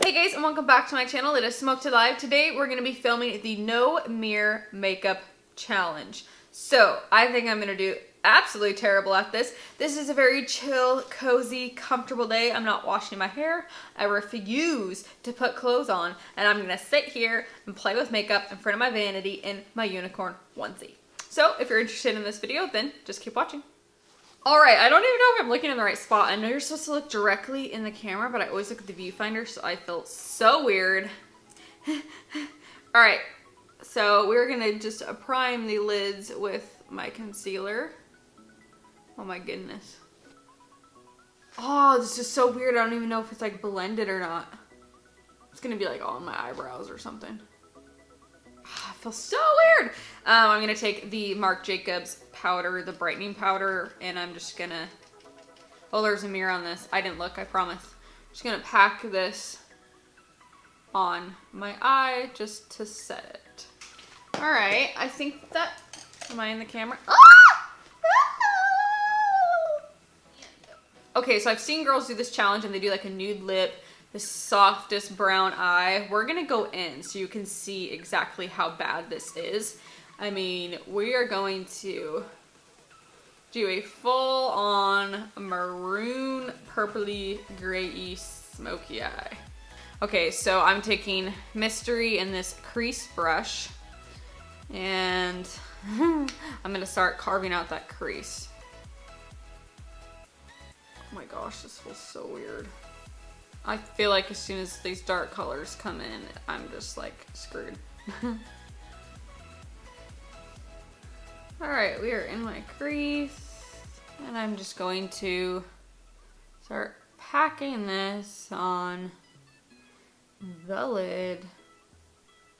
Hey guys, and welcome back to my channel. It is Smokedalive. Today we're going to be filming the no mirror makeup challenge. So I think I'm going to do absolutely terrible at this. This is a very chill, cozy, comfortable day. I'm not washing my hair. I refuse to put clothes on, and I'm going to sit here and play with makeup in front of my vanity in my unicorn onesie. So if you're interested in this video, then just keep watching. Alright, I don't even know if I'm looking in the right spot. I know you're supposed to look directly in the camera, but I always look at the viewfinder, so I feel so weird. Alright, so we're gonna just prime the lids with my concealer. Oh my goodness. Oh, this is so weird. I don't even know if it's like blended or not. It's gonna be like all on my eyebrows or something. I feel so weird. I'm gonna take the Marc Jacobs powder, the brightening powder, and I'm just gonna, oh, there's a mirror on this. I didn't look, I promise. I'm just gonna pack this on my eye just to set it. All right, I think that, am I in the camera? Ah! Okay, so I've seen girls do this challenge and they do like a nude lip, the softest brown eye. We're gonna go in so you can see exactly how bad this is. I mean, we are going to do a full-on maroon, purpley, gray-y, smoky eye. Okay, so I'm taking Mystery in this crease brush, and I'm gonna start carving out that crease. Oh my gosh, this feels so weird. I feel like as soon as these dark colors come in, I'm just like screwed. Alright, we are in my crease, and I'm just going to start packing this on the lid.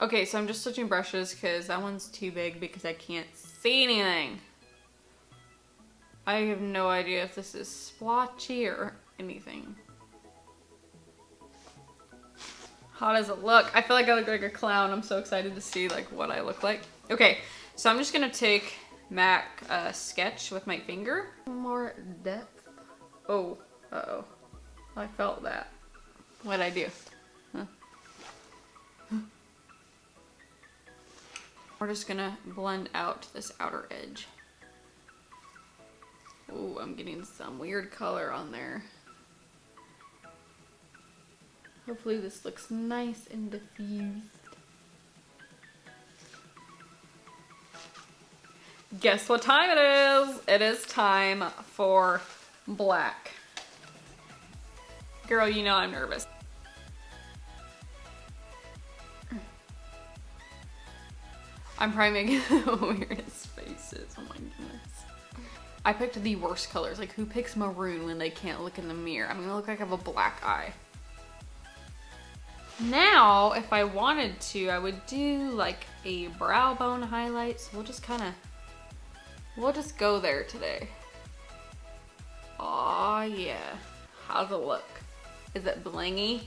Okay, so I'm just switching brushes because that one's too big because I can't see anything. I have no idea if this is splotchy or anything. How does it look? I feel like I look like a clown. I'm so excited to see like what I look like. Okay, so I'm just gonna take MAC Sketch with my finger. More depth. Oh, uh-oh. I felt that. What'd I do? Huh? We're just gonna blend out this outer edge. Oh, I'm getting some weird color on there. Hopefully this looks nice and diffused. Guess what time it is? It is time for black. Girl, you know I'm nervous. I'm probably making the weirdest faces. Oh my goodness. I picked the worst colors. Like, who picks maroon when they can't look in the mirror? I'm gonna look like I have a black eye. Now, if I wanted to, I would do like a brow bone highlight. So we'll just we'll just go there today. Aw, yeah. How's it look? Is it blingy? Is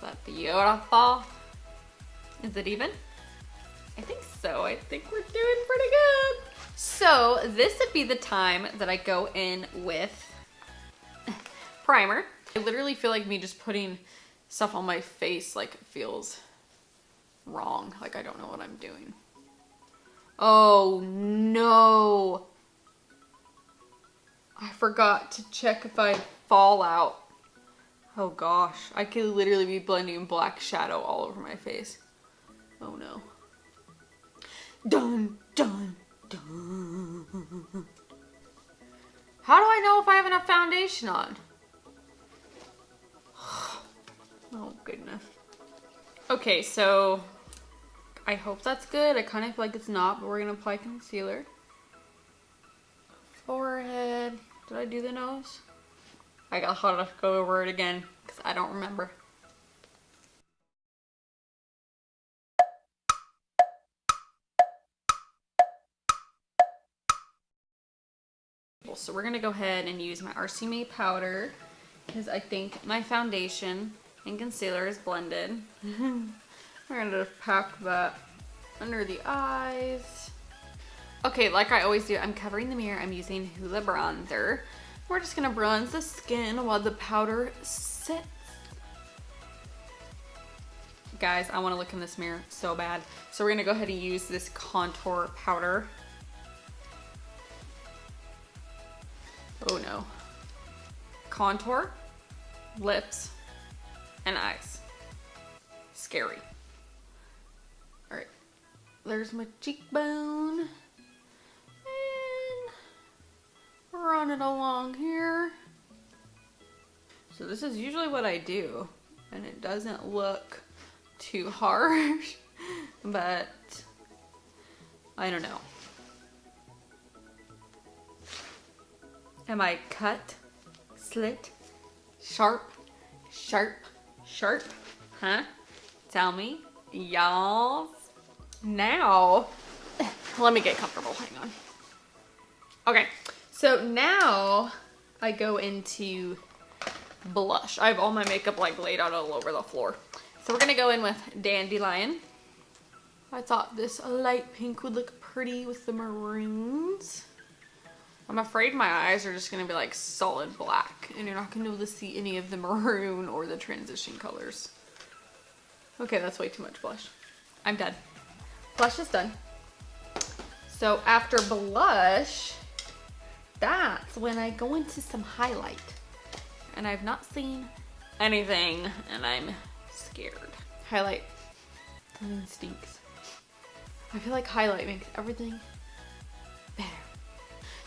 that beautiful? Is it even? I think so. I think we're doing pretty good. So this would be the time that I go in with primer. I literally feel like me just putting stuff on my face like feels wrong. Like I don't know what I'm doing. Oh no. I forgot to check if I fall out. Oh gosh. I could literally be blending black shadow all over my face. Oh no. Dun, dun, dun. How do I know if I have enough foundation on? Oh goodness. Okay, so I hope that's good. I kind of feel like it's not, but we're gonna apply concealer. Forehead. Did I do the nose? I got to go over it again because I don't remember. So we're gonna go ahead and use my RC May powder because I think my foundation and concealer is blended. We're gonna just pack that under the eyes. Okay, like I always do, I'm covering the mirror. I'm using Hoola bronzer. We're just gonna bronze the skin while the powder sits. Guys, I want to look in this mirror so bad. So we're gonna go ahead and use this contour powder. Oh no. Contour, lips, and eyes. Scary. All right, there's my cheekbone. And run it along here. So this is usually what I do, and it doesn't look too harsh, but I don't know. Am I cut, slit, sharp, sharp, sharp? Huh? Tell me, y'all. Now, let me get comfortable, hang on. Okay, so now I go into blush. I have all my makeup like laid out all over the floor. So we're gonna go in with Dandelion. I thought this light pink would look pretty with the maroons. I'm afraid my eyes are just gonna be like solid black and you're not gonna be able to see any of the maroon or the transition colors. Okay, that's way too much blush. I'm done. Blush is done. So after blush, that's when I go into some highlight. And I've not seen anything and I'm scared. Highlight, something stinks. I feel like highlight makes everything better.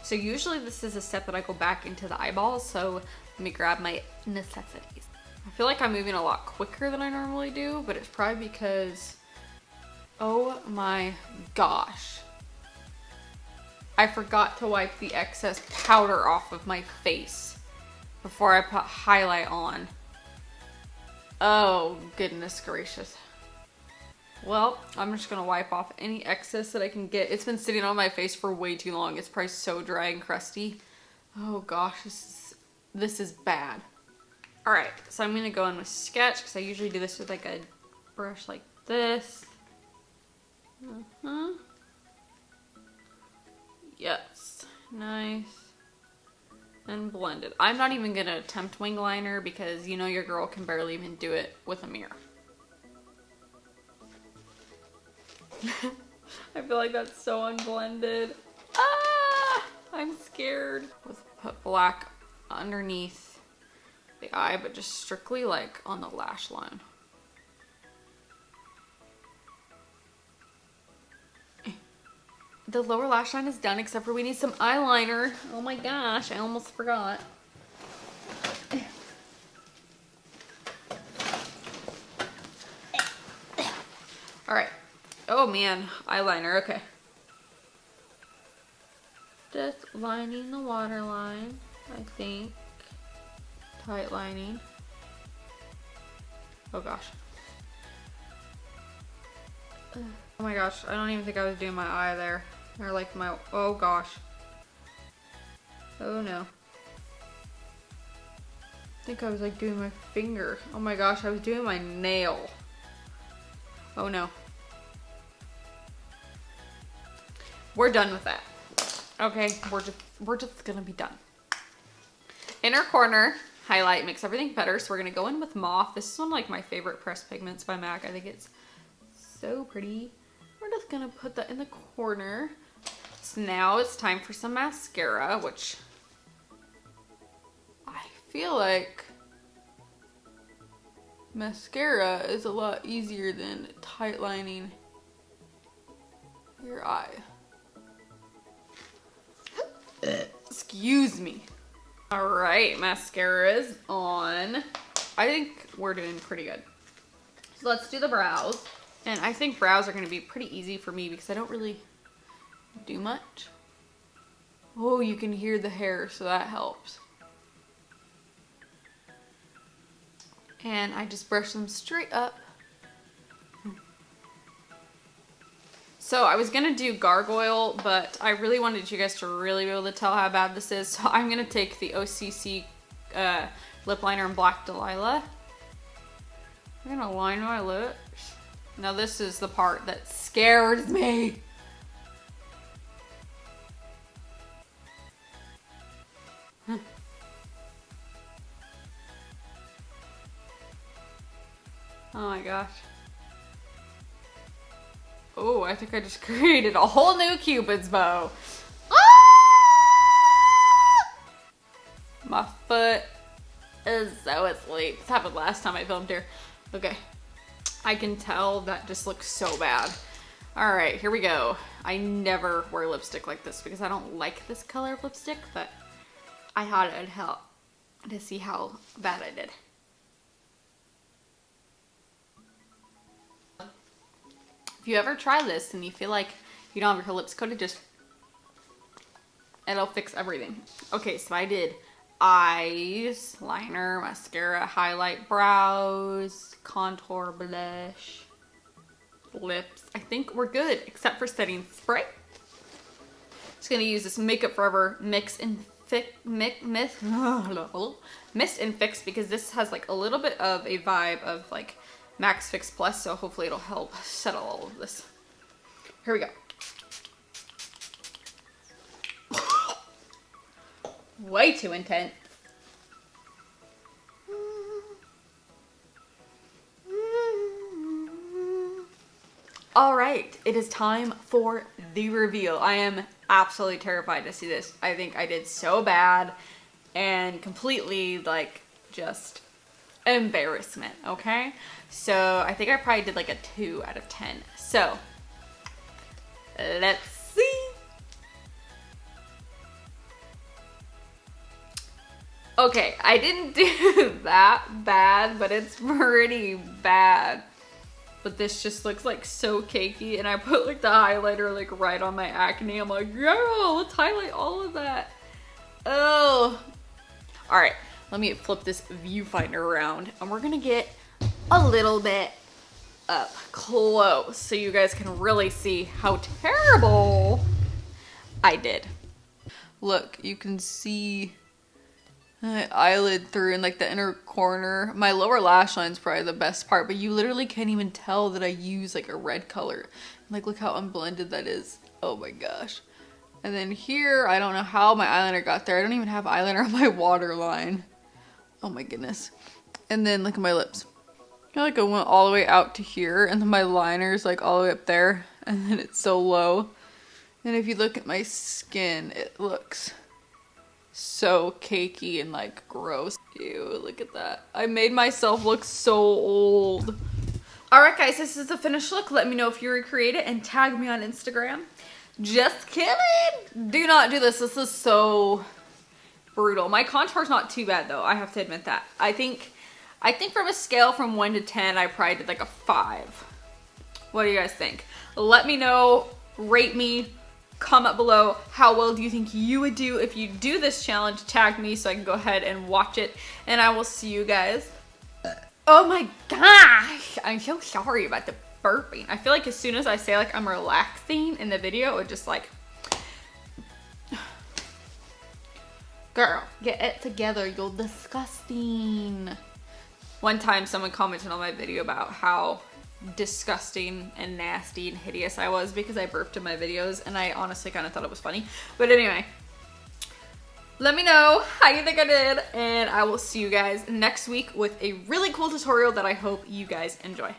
So usually this is a step that I go back into the eyeballs, so let me grab my necessities. I feel like I'm moving a lot quicker than I normally do, but it's probably because, oh my gosh, I forgot to wipe the excess powder off of my face before I put highlight on. Oh goodness gracious. Well, I'm just gonna wipe off any excess that I can get. It's been sitting on my face for way too long. It's probably so dry and crusty. Oh gosh, this is bad. All right, so I'm gonna go in with Sketch because I usually do this with like a brush like this. Yes, nice and blended. I'm not even gonna attempt wing liner because you know your girl can barely even do it with a mirror. I feel like that's so unblended. Ah, I'm scared. Let's put black underneath the eye, but just strictly like on the lash line. The lower lash line is done, except for we need some eyeliner. Oh my gosh, I almost forgot. All right. Oh man, eyeliner, okay. Just lining the waterline, I think. Tight lining. Oh gosh. Oh my gosh, I don't even think I was doing my eye there. Or like my, oh gosh. Oh no. I think I was like doing my finger. Oh my gosh, I was doing my nail. Oh no. We're done with that. Okay, we're just gonna be done. Inner corner highlight makes everything better, so we're gonna go in with Moth. This is one of like my favorite pressed pigments by MAC. I think it's so pretty. We're just gonna put that in the corner. So now it's time for some mascara, which I feel like mascara is a lot easier than tight lining your eye. Excuse me. All right, mascara is on. I think we're doing pretty good. So let's do the brows. And I think brows are gonna be pretty easy for me because I don't really do much. Oh, you can hear the hair, so that helps. And I just brush them straight up. So I was gonna do gargoyle, but I really wanted you guys to really be able to tell how bad this is. So I'm gonna take the OCC lip liner in Black Delilah. I'm gonna line my lips. Now this is the part that scares me. Oh my gosh. Oh, I think I just created a whole new Cupid's bow. Ah! My foot is so asleep. This happened last time I filmed here. Okay. I can tell that just looks so bad. All right, here we go. I never wear lipstick like this because I don't like this color of lipstick, but I thought it'd help to see how bad I did. If you ever try this and you feel like you don't have your lips coated, just, it'll fix everything. Okay, so I did eyes, liner, mascara, highlight, brows, contour, blush, lips. I think we're good, except for setting spray. Just gonna use this Makeup Forever Mist and Fix because this has like a little bit of a vibe of like Max Fix Plus, so hopefully it'll help settle all of this. Here we go. Way too intense. All right, it is time for the reveal. I am absolutely terrified to see this. I think I did so bad and completely like just embarrassment, okay? So I think I probably did like a 2 out of 10. So let's see. Okay, I didn't do that bad, but it's pretty bad. But this just looks like so cakey, and I put like the highlighter like right on my acne. I'm like, girl, let's highlight all of that. Oh. All right, let me flip this viewfinder around, and we're gonna get a little bit up close so you guys can really see how terrible I did. Look, you can see my eyelid through in like the inner corner. My lower lash line's probably the best part, but you literally can't even tell that I use like a red color. Like, look how unblended that is. Oh my gosh. And then here, I don't know how my eyeliner got there. I don't even have eyeliner on my waterline. Oh my goodness. And then look at my lips. I feel like I went all the way out to here, and then my liner's like all the way up there, and then it's so low. And if you look at my skin, it looks so cakey and like gross. Ew, look at that. I made myself look so old. All right, guys, this is the finished look. Let me know if you recreate it and tag me on Instagram. Just kidding. Do not do this. This is so brutal. My contour's not too bad though. I have to admit that. I think from a scale from 1 to 10, I probably did like a 5. What do you guys think? Let me know. Rate me. Comment below, how well do you think you would do if you do this challenge? Tag me so I can go ahead and watch it, and I will see you guys. Oh my gosh, I'm so sorry about the burping. I feel like as soon as I say like I'm relaxing in the video, it just like, girl, get it together, you're disgusting. One time someone commented on my video about how disgusting and nasty and hideous I was because I burped in my videos, and I honestly kind of thought it was funny. But anyway, let me know how you think I did, and I will see you guys next week with a really cool tutorial that I hope you guys enjoy.